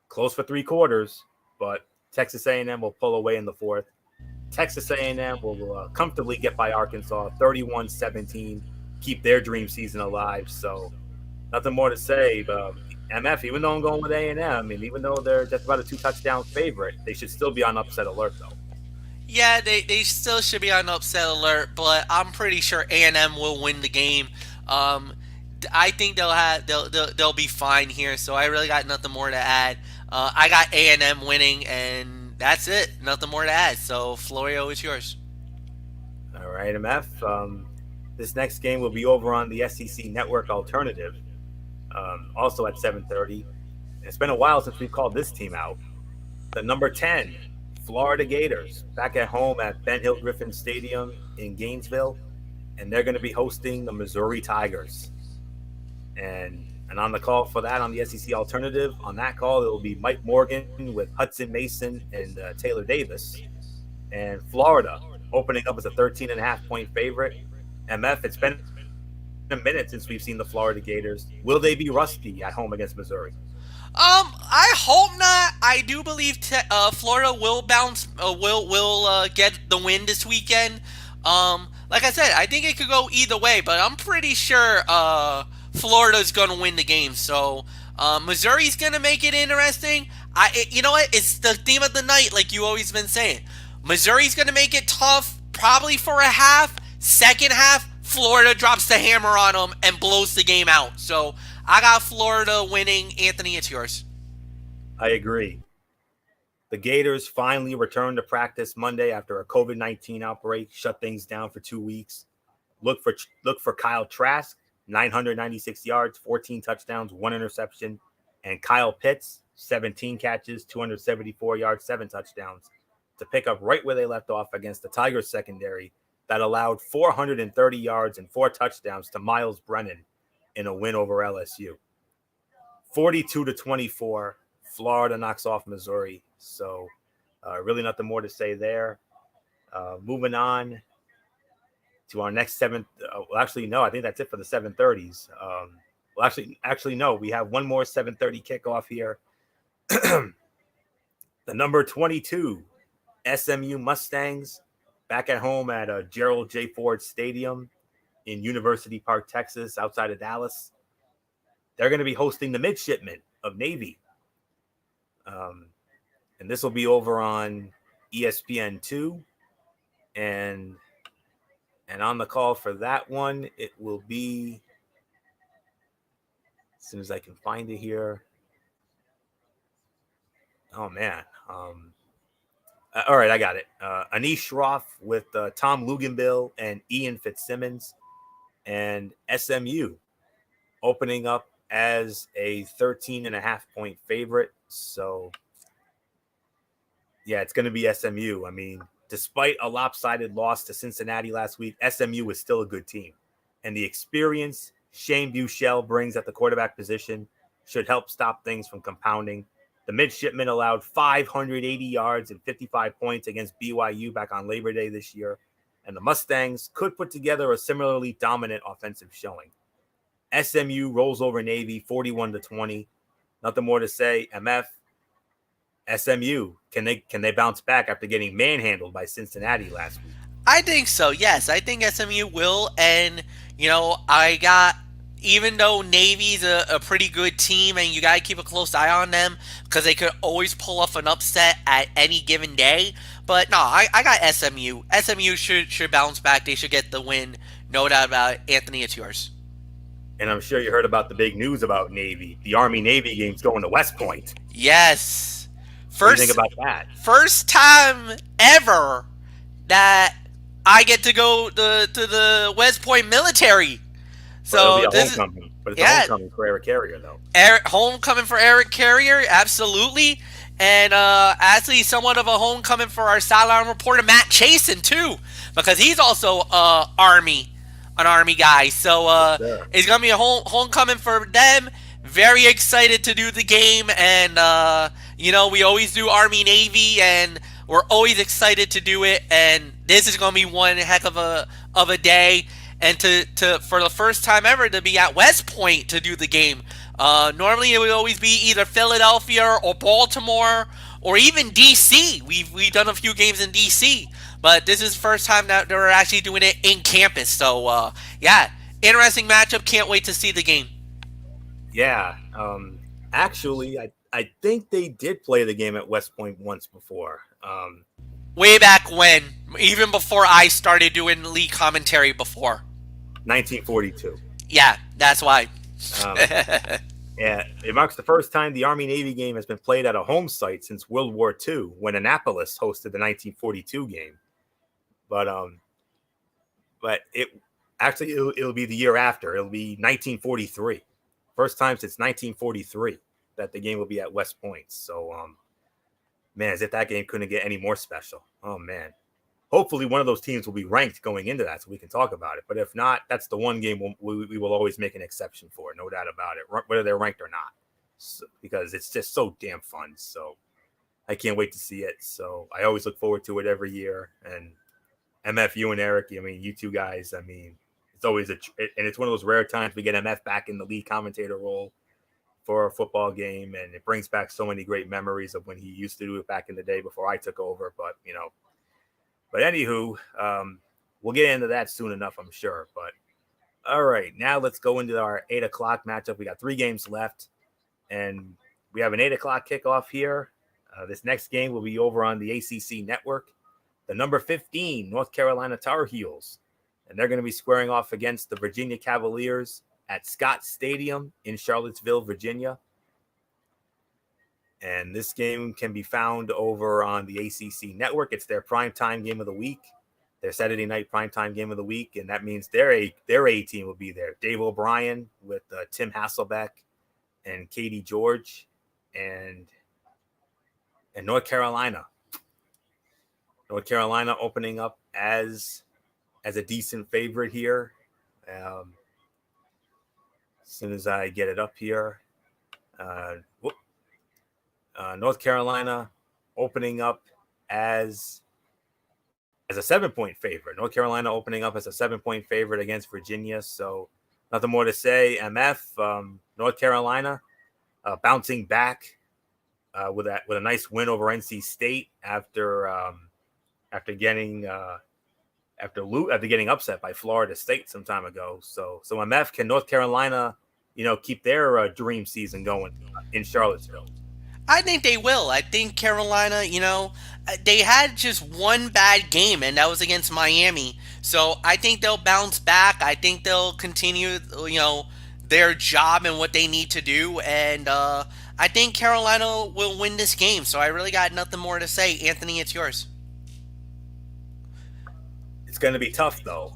Speaker 1: close for 3 quarters, but Texas A&M will pull away in the fourth. Texas A&M will comfortably get by Arkansas 31-17, keep their dream season alive. So nothing more to say. MF, even though I'm going with A&M, and even though they're just about a 2-touchdown favorite, they should still be on upset alert, though.
Speaker 2: Yeah, they still should be on upset alert, but I'm pretty sure A&M will win the game. I think they'll be fine here, so I really got nothing more to add. I got A&M winning, and that's it. Nothing more to add. So, Florio, it's yours.
Speaker 1: All right, MF. This next game will be over on the SEC Network Alternative, also at 7:30. It's been a while since we called this team out. The number 10, Florida Gators, back at home at Ben Hill Griffin Stadium in Gainesville, and they're going to be hosting the Missouri Tigers. And on the call for that on the SEC Alternative, on that call, it will be Mike Morgan with Hudson Mason and Taylor Davis. And Florida opening up as a 13.5-point favorite. MF, it's been a minute since we've seen the Florida Gators. Will they be rusty at home against Missouri?
Speaker 2: I hope not. I do believe Florida will bounce, will get the win this weekend. Like I said, I think it could go either way, but I'm pretty sure Florida's going to win the game. So Missouri's going to make it interesting. You know what? It's the theme of the night, like you always been saying. Missouri's going to make it tough, probably for a half. Second half, Florida drops the hammer on them and blows the game out. So I got Florida winning. Anthony, it's yours.
Speaker 1: I agree. The Gators finally returned to practice Monday after a COVID-19 outbreak shut things down for 2 weeks. Look for Kyle Trask, 996 yards, 14 touchdowns, 1 interception, and Kyle Pitts, 17 catches, 274 yards, 7 touchdowns, to pick up right where they left off against the Tigers secondary that allowed 430 yards and 4 touchdowns to Miles Brennan in a win over LSU. 42-24, Florida knocks off Missouri. So really nothing more to say there. Moving on to our next seventh. Well, actually, no, I think that's it for the 7:30s. Well, actually, no, we have one more 7:30 kickoff here. The number 22 SMU Mustangs back at home at Gerald J. Ford Stadium in University Park, Texas, outside of Dallas. They're going to be hosting the Midshipmen of Navy. And this will be over on ESPN2. And on the call for that one, it will be, as soon as I can find it here. Oh, man. All right, I got it. Anish Shroff with Tom Luganbill and Ian Fitzsimmons, and SMU opening up as a 13.5-point favorite. So, yeah, it's going to be SMU. I mean, despite a lopsided loss to Cincinnati last week, SMU is still a good team. And the experience Shane Buechele brings at the quarterback position should help stop things from compounding. The Midshipmen allowed 580 yards and 55 points against BYU back on Labor Day this year. And the Mustangs could put together a similarly dominant offensive showing. SMU rolls over Navy 41-20. Nothing more to say. MF, SMU, can they bounce back after getting manhandled by Cincinnati last week?
Speaker 2: I think so, yes. I think SMU will. And, even though Navy's a pretty good team and you got to keep a close eye on them because they could always pull off an upset at any given day. But no, I got SMU. SMU should bounce back. They should get the win. No doubt about it. Anthony, it's yours.
Speaker 1: And I'm sure you heard about the big news about Navy. The Army-Navy game's going to West Point.
Speaker 2: Yes.
Speaker 1: What do you think about that?
Speaker 2: First time ever that I get to go to the West Point military.
Speaker 1: So But it's a
Speaker 2: Yeah,
Speaker 1: homecoming for Eric Carrier, though.
Speaker 2: homecoming for Eric Carrier, absolutely. And actually, somewhat of a homecoming for our sideline reporter Matt Chasen too, because he's also an Army guy. So
Speaker 1: Sure.
Speaker 2: it's gonna be a homecoming for them. Very excited to do the game, and we always do Army Navy, and we're always excited to do it. And this is gonna be one heck of a day, and to for the first time ever to be at West Point to do the game. Normally it would always be either Philadelphia or Baltimore or even DC. We've done a few games in DC, but this is the first time that we're actually doing it in campus. So yeah, interesting matchup. Can't wait to see the game.
Speaker 1: Yeah. Actually, I think they did play the game at West Point once before.
Speaker 2: Way back when, even before I started doing league commentary before.
Speaker 1: 1942.
Speaker 2: Yeah, that's why.
Speaker 1: Um, yeah, it marks the first time the Army-Navy game has been played at a home site since World War II, when Annapolis hosted the 1942 game. But it'll be the year after. It'll be 1943. First time since 1943 that the game will be at West Point. So, man, as if that game couldn't get any more special. Oh, man. Hopefully one of those teams will be ranked going into that so we can talk about it. But if not, that's the one game we will always make an exception for, no doubt about it, whether they're ranked or not, because it's just so damn fun. So I can't wait to see it. So I always look forward to it every year. And MF, you and Eric, I mean, you two guys, I mean, it's always and it's one of those rare times we get MF back in the lead commentator role for a football game. And it brings back so many great memories of when he used to do it back in the day before I took over. But, But anywho, we'll get into that soon enough, I'm sure. But all right, now let's go into our 8 o'clock matchup. We got 3 games left, and we have an 8 o'clock kickoff here. This next game will be over on the ACC network. The number 15 North Carolina Tar Heels, and they're going to be squaring off against the Virginia Cavaliers at Scott Stadium in Charlottesville, Virginia. And this game can be found over on the ACC network. It's their primetime game of the week, their Saturday night primetime game of the week. And that means their A team will be there. Dave O'Brien with Tim Hasselbeck and Katie George and North Carolina. North Carolina opening up as a decent favorite here. As soon as I get it up here. North Carolina opening up as a 7-point favorite. North Carolina opening up as a 7-point favorite against Virginia. So nothing more to say. MF, North Carolina bouncing back with a nice win over NC State after getting upset by Florida State some time ago. So MF, can North Carolina, keep their dream season going in Charlottesville?
Speaker 2: I think they will. I think Carolina, they had just one bad game, and that was against Miami. So I think they'll bounce back. I think they'll continue, their job and what they need to do. And I think Carolina will win this game. So I really got nothing more to say. Anthony, it's yours.
Speaker 1: It's going to be tough, though.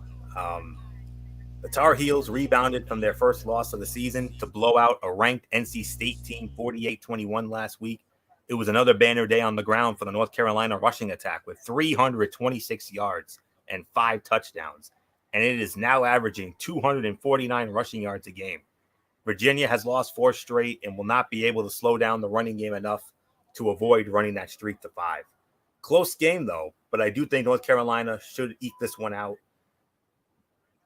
Speaker 1: The Tar Heels rebounded from their first loss of the season to blow out a ranked NC State team 48-21 last week. It was another banner day on the ground for the North Carolina rushing attack with 326 yards and 5 touchdowns, and it is now averaging 249 rushing yards a game. Virginia has lost 4 straight and will not be able to slow down the running game enough to avoid running that streak to 5. Close game, though, but I do think North Carolina should eke this one out.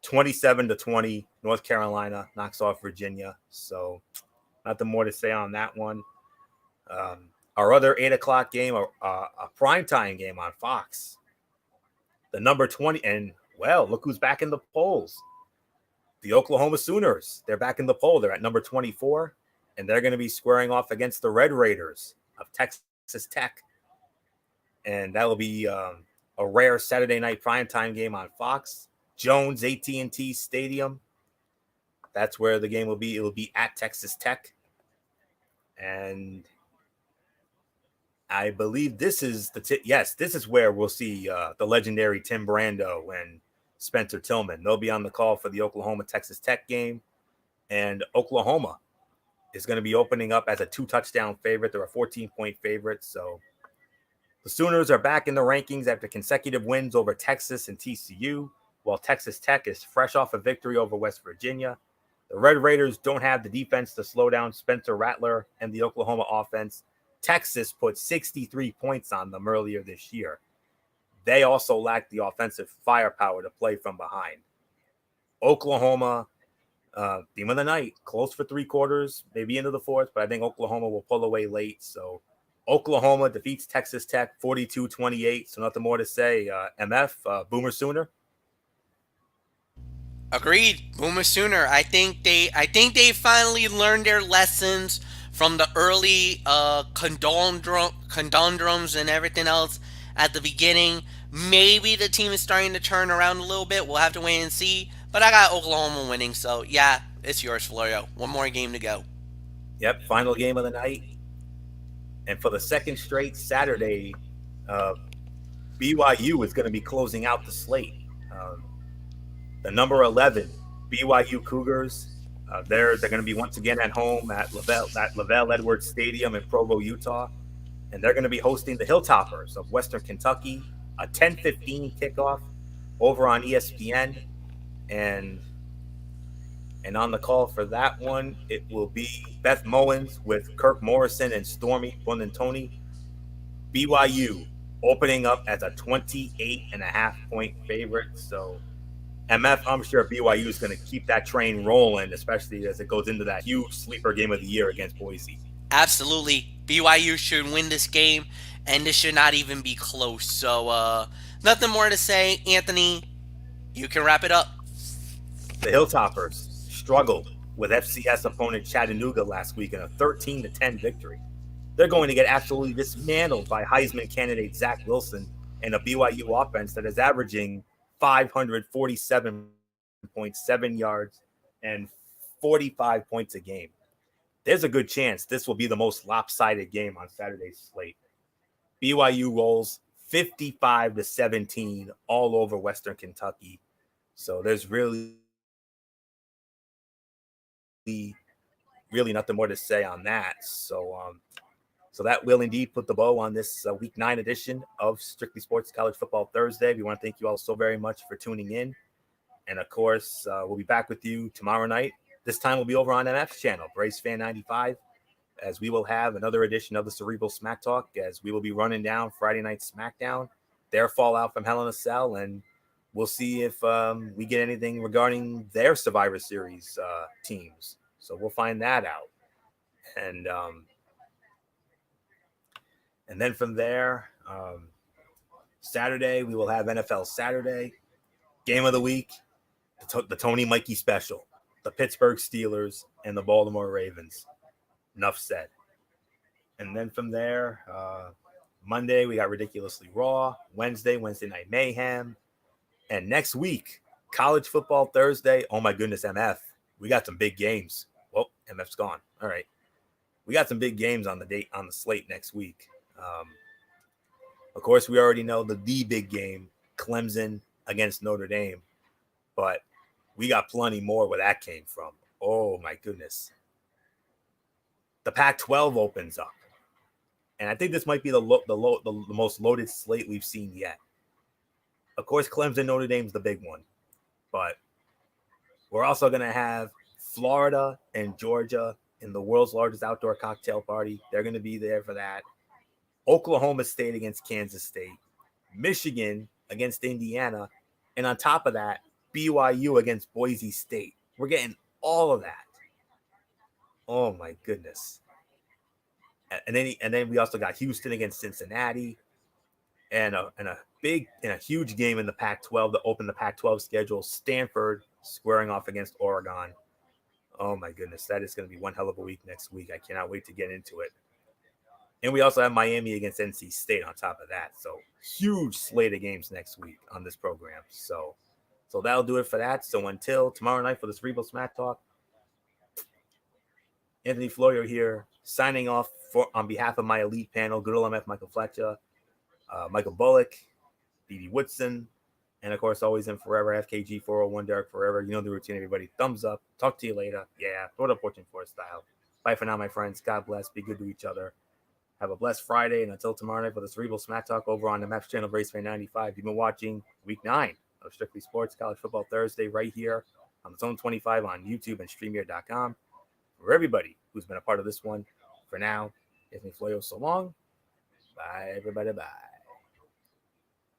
Speaker 1: 27-20, North Carolina knocks off Virginia. So nothing more to say on that one. Our other 8 o'clock game, a primetime game on Fox. The number 20, and well, look who's back in the polls. The Oklahoma Sooners. They're back in the poll. They're at number 24, and they're going to be squaring off against the Red Raiders of Texas Tech. And that will be a rare Saturday night primetime game on Fox. Jones AT&T Stadium. That's where the game will be. It will be at Texas Tech. And I believe this is this is where we'll see the legendary Tim Brando and Spencer Tillman. They'll be on the call for the Oklahoma Texas Tech game. And Oklahoma is going to be opening up as a 2-touchdown favorite. They're a 14-point favorite. So the Sooners are back in the rankings after consecutive wins over Texas and TCU, while Texas Tech is fresh off a victory over West Virginia. The Red Raiders don't have the defense to slow down Spencer Rattler and the Oklahoma offense. Texas put 63 points on them earlier this year. They also lack the offensive firepower to play from behind. Oklahoma, team of the night, close for 3 quarters, maybe into the fourth, but I think Oklahoma will pull away late. So Oklahoma defeats Texas Tech 42-28. So nothing more to say. MF, Boomer Sooner.
Speaker 2: Agreed, Boomer Sooner. I think they finally learned their lessons from the early conundrums and everything else at the beginning. Maybe the team is starting to turn around a little bit. We'll have to wait and see. But I got Oklahoma winning, so yeah, it's yours, Florio. One more game to go.
Speaker 1: Yep, final game of the night. And for the second straight Saturday, BYU is going to be closing out the slate. The number 11 BYU Cougars, they're going to be once again at home at LaVell Edwards Stadium in Provo, Utah. And they're going to be hosting the Hilltoppers of Western Kentucky, a 10:15 kickoff over on ESPN. And on the call for that one, it will be Beth Mowins with Kirk Morrison and Stormy Buonantony. BYU opening up as a 28.5-point favorite. So MF, I'm sure BYU is going to keep that train rolling, especially as it goes into that huge sleeper game of the year against Boise.
Speaker 2: Absolutely. BYU should win this game, and this should not even be close. So nothing more to say. Anthony, you can wrap it up.
Speaker 1: The Hilltoppers struggled with FCS opponent Chattanooga last week in a 13-10 victory. They're going to get absolutely dismantled by Heisman candidate Zach Wilson and a BYU offense that is averaging 547.7 yards and 45 points a game. There's a good chance this will be the most lopsided game on Saturday's slate. BYU rolls 55-17 all over Western Kentucky. So there's really nothing more to say on that. So that will indeed put the bow on this Week 9 edition of Strictly Sports College Football Thursday. We want to thank you all so very much for tuning in. And, of course, we'll be back with you tomorrow night. This time we'll be over on MF's channel, Braves Fan 95, as we will have another edition of the Cerebral Smack Talk, as we will be running down Friday Night SmackDown, their fallout from Hell in a Cell, and we'll see if we get anything regarding their Survivor Series teams. So we'll find that out. And then from there, Saturday, we will have NFL Saturday. Game of the week, the Tony Mikey special. The Pittsburgh Steelers and the Baltimore Ravens. Enough said. And then from there, Monday, we got Ridiculously Raw. Wednesday Night Mayhem. And next week, College Football Thursday. Oh, my goodness, MF. We got some big games. Well, MF's gone. All right. We got some big games on the slate next week. Of course, we already know the big game, Clemson against Notre Dame. But we got plenty more where that came from. Oh, my goodness. The Pac-12 opens up. And I think this might be the most loaded slate we've seen yet. Of course, Clemson, Notre Dame's the big one. But we're also going to have Florida and Georgia in the world's largest outdoor cocktail party. They're going to be there for that. Oklahoma State against Kansas State. Michigan against Indiana. And on top of that, BYU against Boise State. We're getting all of that. Oh my goodness. And then we also got Houston against Cincinnati, and a huge game in the Pac-12 to open the Pac-12 schedule. Stanford squaring off against Oregon. Oh my goodness, that is going to be one hell of a week next week. I cannot wait to get into it. And we also have Miami against NC State on top of that. So huge slate of games next week on this program. So that'll do it for that. So until tomorrow night for the Cerebral Smack Talk, Anthony Florio here, signing off on behalf of my elite panel, good old MF Michael Fletcher, Michael Bullock, Dee Woodson, And of course, always and forever, FKG401 Derek forever. You know the routine, everybody. Thumbs up. Talk to you later. Yeah, throw it up Fortune 4 style. Bye for now, my friends. God bless. Be good to each other. Have a blessed Friday. And until tomorrow night for the Cerebral Smack Talk over on the Maps channel of Racefan 95. You've been watching Week 9 of Strictly Sports College Football Thursday right here on Zone 25 on YouTube and StreamYard.com. For everybody who's been a part of this one, for now, it's me, Floyo. So long. Bye, everybody. Bye.